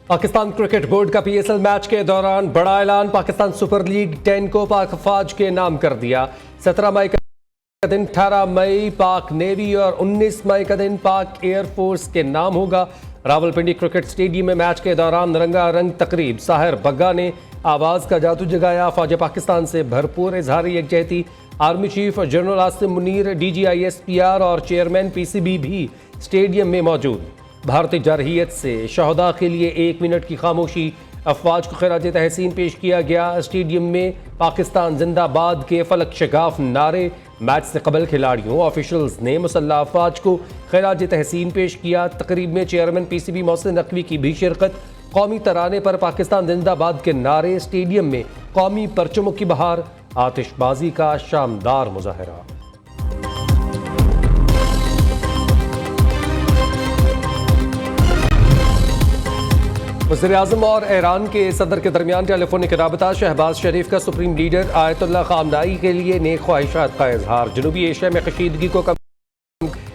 Pakistan cricket board का PSL match के दौरान बड़ा ऐलान। पाकिस्तान सुपर लीग 10 को पाक फौज के नाम कर दिया। 17 मई का दिन 18 मई पाक नेवी और 19 मई का दिन पाक एयरफोर्स के नाम होगा। रावलपिंडी क्रिकेट स्टेडियम में मैच के दौरान रंगारंग तकरीब। साहिर बग्गा ने आवाज का जादू जगाया। फौज पाकिस्तान से भरपूर इजहार यकजहती। Army chief general Asim Munir, DGI-SPR और चेयरमैन PCB भी स्टेडियम में मौजूद। भारतीय जारहियत से शहदा के लिए 1 मिनट की खामोशी। अफवाज को खिराज तहसीन पेश किया गया। स्टेडियम में पाकिस्तान जिंदाबाद के फलक शगाफ नारे। मैच से कबल खिलाड़ियों ऑफिशियल्स ने मुसल्लह अफवाज को खिराज तहसीन पेश किया। तकरीब में चेयरमैन PCB मोहसिन नकवी की भी शिरकत। कौमी तराने पर पाकिस्तान जिंदाबाद के नारे। स्टेडियम में कौमी परचमों की बहार। आतिशबाजी का शानदार मुजाहरा। वज़ीर-ए-आज़म और ईरान के सदर के दरमियान टेलीफोनिक राबता। शहबाज शरीफ का सुप्रीम लीडर आयतुल्लाह ख़ामनाई के लिए नेक ख्वाहिशात का इजहार। जनूबी एशिया में कशीदगी को कम।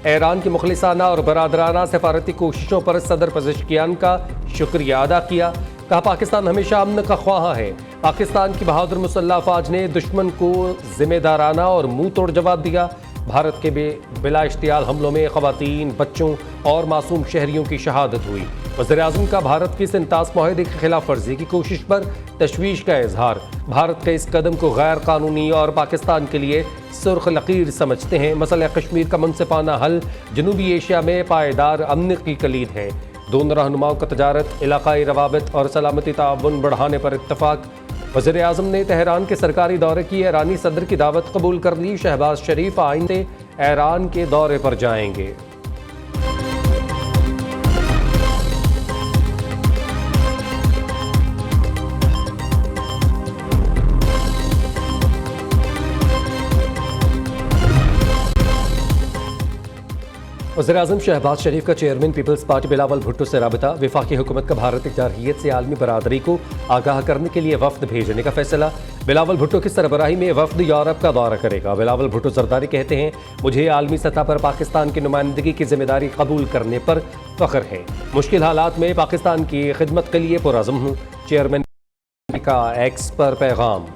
ईरान की मुखलिसाना और बरादराना सफारती कोशिशों पर सदर पज़ेश्कियान का शुक्रिया अदा किया। कहा पाकिस्तान हमेशा अमन का ख्वाह है। पाकिस्तान की बहादुर मुसल्लह अफवाज ने दुश्मन को जिम्मेदाराना और मुंह तोड़ जवाब दिया। भारत के बिला इश्तियाल हमलों में ख़वातीन, बच्चों और मासूम शहरियों की शहादत हुई। वज़ीर-ए-आज़म का भारत की सिंतास मुआहदे की खिलाफ वर्जी की कोशिश पर तशवीश का इजहार। भारत के इस कदम को गैर कानूनी और पाकिस्तान के लिए सुर्ख लकीर समझते हैं। मसला कश्मीर का मुनसिफाना हल जनूबी एशिया में पायदार अमन की कलीद है। दोनों रहनुमाओं का तजारत, इलाकाई रवाबित और सलामती ताउन बढ़ाने पर इत्तफाक। वज़ीर-ए-आज़म ने तेहरान के सरकारी दौरे की ईरानी सदर की दावत कबूल कर ली। शहबाज शरीफ आइंदे ईरान के दौरे पर जाएंगे। वज़ीर-ए-आज़म शहबाज शरीफ का chairman peoples party Bilawal Bhutto से राबता। वफाकी हुकूमत का भारतीय जारहियत से आलमी बरादरी को आगाह करने के लिए वफ्द भेजने का फैसला। बिलावल भुट्टो की सरबराही में वफ्द यूरोप का दौरा करेगा। बिलावल भुट्टो जरदारी कहते हैं, मुझे आलमी सतह पर पाकिस्तान की नुमाइंदगी की जिम्मेदारी कबूल करने पर फख्र है। मुश्किल हालात में पाकिस्तान की खिदमत के लिए पुरअज़्म हूँ। चेयरमैन का एक्स पर पैगाम।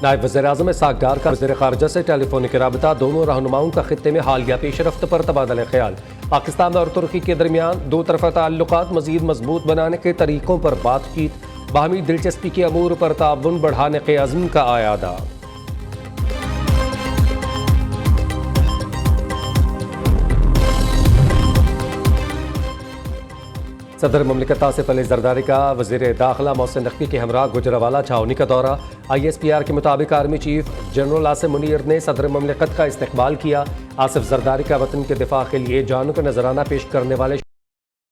नायब वज़ीर-ए-आज़म इसहाक़ डार का वज़ीर ख़ारिजा से टेलीफोनिक राबता। दोनों रहनुमाओं का खित्ते में हालिया पेशरफ्त पर तबादला ख्याल। पाकिस्तान और तुर्की के दरमियान दो तरफ़ा ताल्लुकात मज़ीद मजबूत बनाने के तरीक़ों पर बातचीत। बाहमी दिलचस्पी के अमूर पर ताउन बढ़ाने के अज़्म का आयादा। सदर ममलिकत आसिफ अली जरदारी का वज़ीर दाखिला मोहसिन नकवी के हमरा गुजरावाला छावनी का दौरा। ISPR के मुताबिक army chief general Asim Munir ने सदर ममलिकत का इस्तकबाल किया। आसिफ जरदारी का वतन के दिफा के लिए जानों का नजराना पेश करने वाले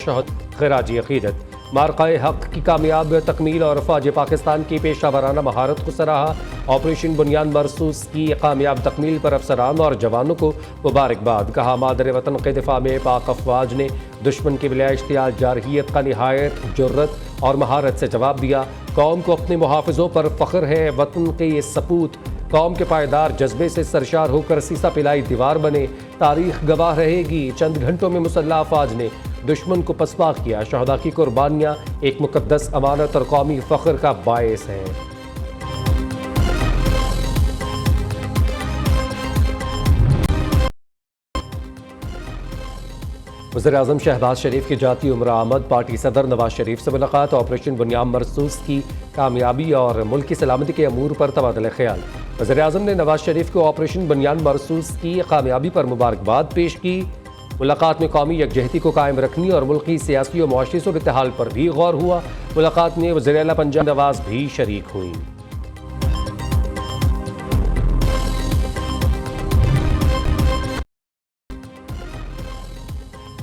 शहद खिराजी अकीदत। मार्काए हक की कामयाब तकमील और फौज पाकिस्तान की पेशा वराना महारत को सराहा। ऑपरेशन बुनियाद मरसूस की कामयाब तकमील पर अफसरान और जवानों को मुबारकबाद। कहा मादर वतन के दिफा में पाक अफवाज ने दुश्मन की बिला इश्तियाल जारहियत का निहायत जुर्रत और महारत से जवाब दिया। कौम को अपने मुहाफ़िज़ों पर फ़ख्र है। वतन के ये सपूत कौम के पायदार जज्बे से सरशार होकर सीसा पिलाई दीवार बने। तारीख गवाह रहेगी, चंद घंटों में मुसल्लह अफवाज ने दुश्मन को पसपा किया। शहदा की कुर्बानियाँ एक मुकद्दस अमानत और कौमी फ़ख्र का बायस है। वज़ीर-ए-आज़म शहबाज शरीफ की जाती उम्र आमद। पार्टी सदर नवाज शरीफ से मुलाकात। ऑपरेशन बुनियाद मरसूस की कामयाबी और मुल्क की सलामती के अमूर पर तबादला ख्याल। वज़ीर-ए-आज़म ने नवाज शरीफ को ऑपरेशन बुनियाद मरसूस की कामयाबी पर मुबारकबाद पेश की। मुलाकात में कौमी यकजहती को कायम रखने और मुल्की सियासी और मुआशी सूरत हाल पर भी गौर हुआ। मुलाकात में वज़ीर आला पंजाब नवाज भी शरीक हुई।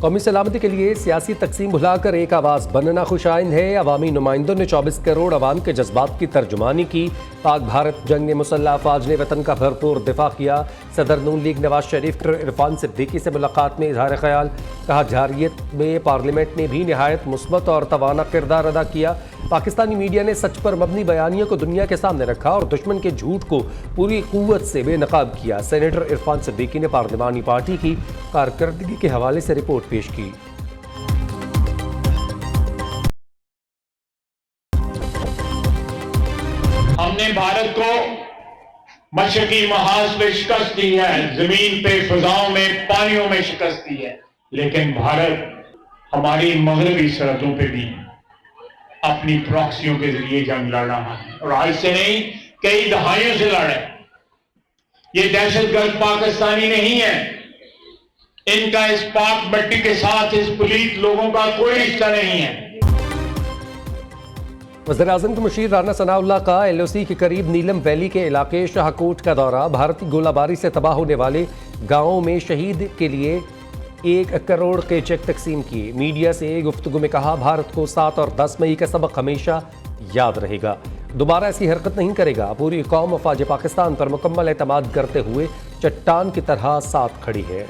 कौमी सलामती के लिए सियासी तकसीम भुलाकर एक आवाज़ बनना खुशाइंद है। अवामी नुमाइंदों ने 24 करोड़ अवाम के जज्बात की तर्जुमानी की। पाक भारत जंग में मुसल्लह अफवाज ने वतन का भरपूर दिफा किया। सदर नून लीग नवाज शरीफ इरफान सिद्दीकी से मुलाकात में इजहार ख्याल। कहा जारहियत में पार्लियामेंट ने भी नहायत मुस्बत और तवाना किरदार अदा किया। पाकिस्तानी मीडिया ने सच पर मबनी बयानियों को दुनिया के सामने रखा और दुश्मन के झूठ को पूरी कुव्वत से बेनकाब किया। सेनेटर इरफान सिद्दीकी ने पार्लिमानी पार्टी की कारकर्दगी के हवाले से रिपोर्ट पेश की। हमने भारत को मशरकी महाज पे शिकस्त दी है, जमीन पे, फिजाओं में, पानियों में शिकस्त दी है, लेकिन भारत हमारी मगरबी सरहदों पे भी अपनी प्रॉक्सियों के जरिए जंग लड़ रहा है और आज से नहीं, कई दहाइयों से लड़ रहे। ये दहशतगर्द पाकिस्तानी नहीं है, इनका इस पाक मट्टी के साथ इस पलीत लोगों का कोई रिश्ता नहीं है। वज़ीर-ए-आज़म के मुशीर राना सनाउल्लाह का LOC के करीब नीलम वैली के इलाके शाहकोट का दौरा। भारतीय गोलाबारी से तबाह होने वाले गाँवों में शहीद के लिए 1 करोड़ के चेक तकसीम किए। मीडिया से गुफ्तगू में कहा, भारत को 7 और 10 मई का सबक हमेशा याद रहेगा, दोबारा ऐसी हरकत नहीं करेगा। पूरी कौम अफवाज पाकिस्तान पर मुकम्मल एतमाद करते हुए चट्टान की तरह साथ खड़ी है।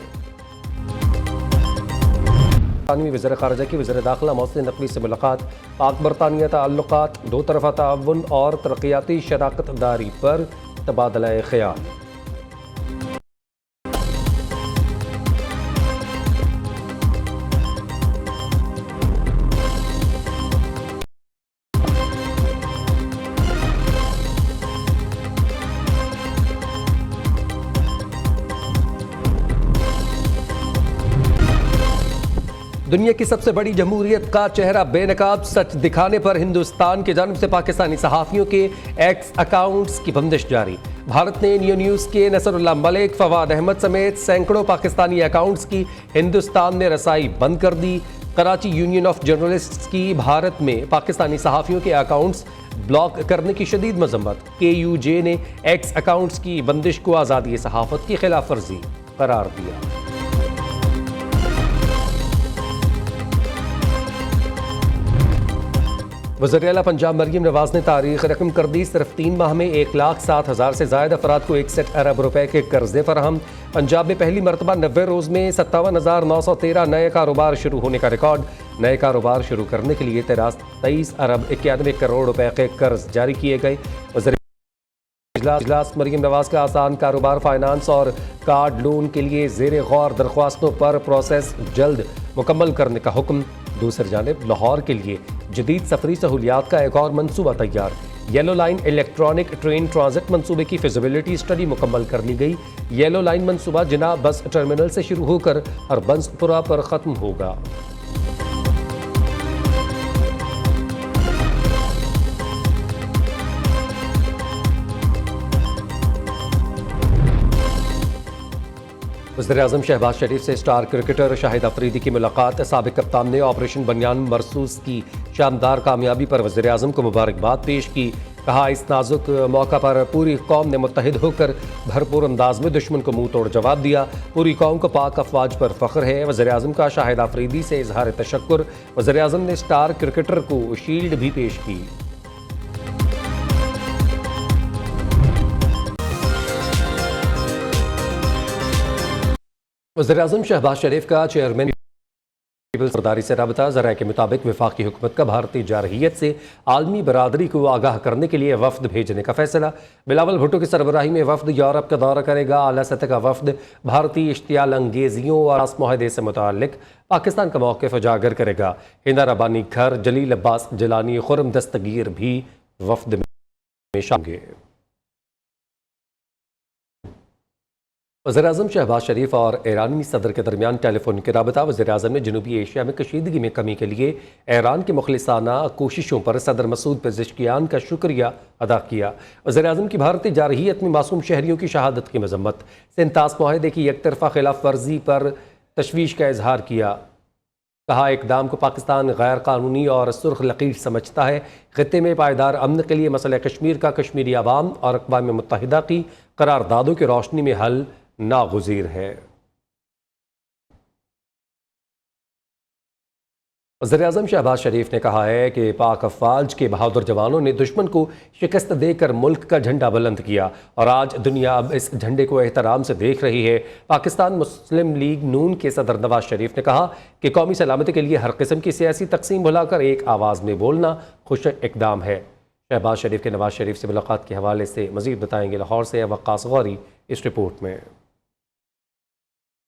वज़ीर ख़ारिजा की वज़ीर दाखिला मोहसिन नकवी से मुलाकात। पाक बरतानिया ताल्लुकात, दो तरफ़ा ताउन और तरक्याती शराकत दारी पर तबादला ख़याल। दुनिया की सबसे बड़ी जमहूरियत का चेहरा बेनकाब सच दिखाने पर हिंदुस्तान की जानिब से पाकिस्तानी सहाफ़ियों के एक्स अकाउंट्स की बंदिश जारी। भारत ने इंडिया न्यूज़ के नसरुल्लाह मलिक, फवाद अहमद समेत सैकड़ों पाकिस्तानी अकाउंट्स की हिंदुस्तान ने रसाई बंद कर दी। कराची यूनियन ऑफ जर्नलिस्ट्स की भारत में पाकिस्तानी सहाफ़ियों के अकाउंट्स ब्लॉक करने की शदीद मजम्मत। KUJ ने एक्स अकाउंट्स की बंदिश को आज़ादी सहाफ़त की खिलाफ वर्जी करार दिया। वज़ीर आला पंजाब मरीम नवाज ने तारीख रकम कर दी। सिर्फ 3 माह में 1,07,000 से ज़ायद अफराद को 61 अरब रुपए के कर्जे फराहम। पंजाब में पहली मरतबा 90 रोज़ में 57,913 नए कारोबार शुरू होने का रिकॉर्ड। नए कारोबार शुरू करने के लिए 23 अरब 91 करोड़ रुपए के कर्ज जारी किए गए। वज़ीर इजलास मरीम नवाज का आसान कारोबार, फाइनेंस और कार्ड लोन के लिए ज़ेर गौर दरख्वास्तों पर प्रोसेस जल्द मुकम्मल करने का हुक्म। दूसरी जानिब लाहौर के लिए जदीद सफरी सहूलियात का एक और मनसूबा तैयार। Yellow line electronic train transit मनसूबे की फिजिबिलिटी स्टडी मुकम्मल कर ली गई। येलो लाइन मनसूबा जिना बस टर्मिनल से शुरू होकर हरबंसपुरा पर ख़त्म होगा। वज़ीर-ए-आज़म शहबाज शरीफ से स्टार क्रिकेटर शाहिद अफरीदी की मुलाकात। साबिक कप्तान ने ऑपरेशन बनियान मरसूस की शानदार कामयाबी पर वज़ीर-ए-आज़म को मुबारकबाद पेश की। कहा, इस नाजुक मौका पर पूरी कौम ने मुत्तहिद होकर भरपूर अंदाज में दुश्मन को मुंह तोड़ जवाब दिया। पूरी कौम को पाक अफवाज पर फ़ख्र है। वज़ीर-ए-आज़म का शाहिद अफरीदी से इजहार तशक्कुर। वज़ीर-ए-आज़म ने स्टार क्रिकेटर को शील्ड भी पेश की। वज़ीर-ए-आज़म शहबाज शरीफ का चेयरमैन सरदारी से रबता ज़राए के मुताबिक वफाकी हुकूमत का भारतीय जारहियत से आलमी बरादरी को आगाह करने के लिए वफ्द भेजने का फैसला। बिलावल भुट्टो की सरबराही में वफ्द यूरोप का दौरा करेगा। आला सतह का वफ्द भारतीय इश्तियाल अंगेजियों और आस मुआहदे से मुताल्लिक पाकिस्तान का मौक़िफ़ उजागर करेगा। हिंदा रब्बानी खर, जलील अब्बास जिलानी, खुर्रम दस्तगीर भी वफ्द में शामिल होंगे। वज़ीर-ए-आज़म शहबाज शरीफ और ईरानी सदर के दरमियान टेलीफोनिक रबता। वज़ीर-ए-आज़म ने जनूबी एशिया में कशीदगी में कमी के लिए ईरान के मुखलिसाना कोशिशों पर सदर मसूद पेज़ेश्कियान का शुक्रिया अदा किया। वज़ीर-ए-आज़म की भारतीय जारहियत में मासूम शहरियों की शहादत की मजम्मत। सिंतास मुआहदे की एकतरफ़ा खिलाफ वर्जी पर तशवीश का इजहार किया। कहा, इक़दाम को पाकिस्तान गैर कानूनी और सुर्ख लकीर समझता है। ख़ित्ते में पायदार अमन के लिए मसला कश्मीर का कश्मीरी अवाम और अक़वाम मुत्तहिदा की करारदादों की रोशनी में हल नागुज़ीर है। वज़ीर-ए-आज़म शहबाज शरीफ ने कहा है कि पाक अफवाज के बहादुर जवानों ने दुश्मन को शिकस्त देकर मुल्क का झंडा बुलंद किया और आज दुनिया अब इस झंडे को एहतराम से देख रही है। पाकिस्तान मुस्लिम लीग नून के सदर नवाज शरीफ ने कहा कि कौमी सलामती के लिए हर किस्म की सियासी तकसीम भुलाकर एक आवाज़ में बोलना खुश इक़दाम है। शहबाज शरीफ के नवाज शरीफ से मुलाकात के हवाले से मज़ीद बताएंगे लाहौर से वक्कास गौरी इस रिपोर्ट में।